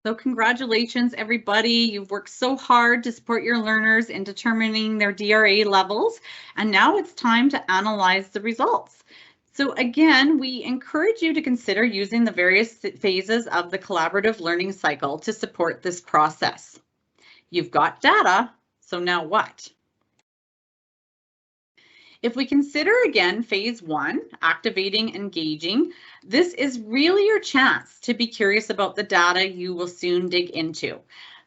So congratulations, everybody. You've worked so hard to support your learners in determining their DRA levels, and now it's time to analyze the results. So again, we encourage you to consider using the various phases of the collaborative learning cycle to support this process. You've got data, so now what? If we consider again phase 1, activating, engaging, this is really your chance to be curious about the data you will soon dig into.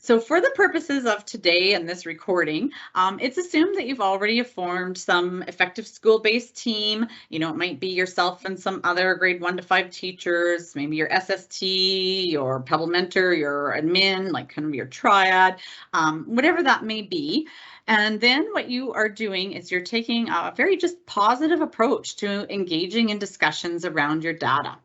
So for the purposes of today and this recording, it's assumed that you've already formed some effective school-based team. You know, it might be yourself and some other grade 1 to 5 teachers, maybe your SST, your Pebble Mentor, your admin, like kind of your triad, whatever that may be. And then what you are doing is you're taking a very just positive approach to engaging in discussions around your data.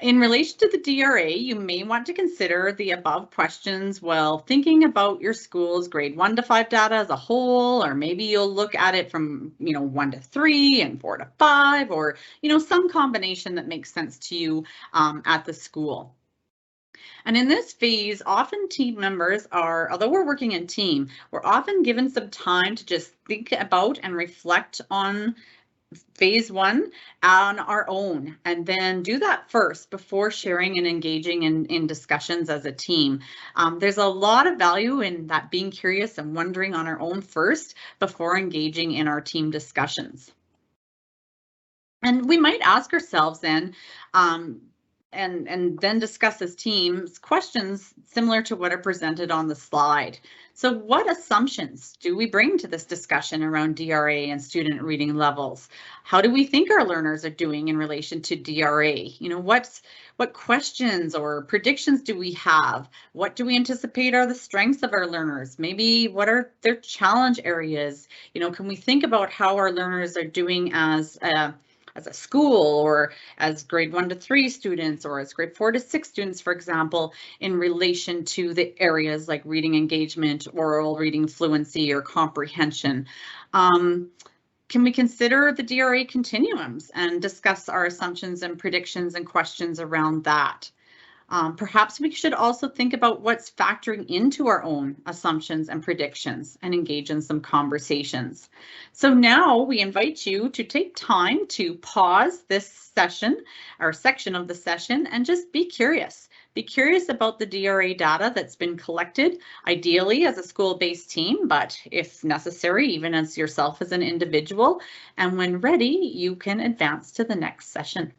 In relation to the DRA, you may want to consider the above questions while thinking about your school's grade 1 to 5 data as a whole, or maybe you'll look at it from 1 to 3 and 4 to 5, or some combination that makes sense to you at the school. And in this phase, often team members are, although we're working in team, we're often given some time to just think about and reflect on phase 1 on our own, and then do that first before sharing and engaging in discussions as a team. There's a lot of value in that, being curious and wondering on our own first before engaging in our team discussions. And we might ask ourselves then, and then discuss as teams questions similar to what are presented on the slide. So what assumptions do we bring to this discussion around DRA and student reading levels? How do we think our learners are doing in relation to DRA? What questions or predictions do we have? What do we anticipate are the strengths of our learners? Maybe what are their challenge areas? Can we think about how our learners are doing as a school, or as grade 1 to 3 students, or as grade 4 to 6 students, for example, in relation to the areas like reading engagement, oral reading fluency, or comprehension. Can we consider the DRA continuums and discuss our assumptions and predictions and questions around that? Perhaps we should also think about what's factoring into our own assumptions and predictions and engage in some conversations. So now we invite you to take time to pause this session or section of the session and just be curious. Be curious about the DRA data that's been collected, ideally as a school-based team, but if necessary, even as yourself as an individual. And when ready, you can advance to the next section.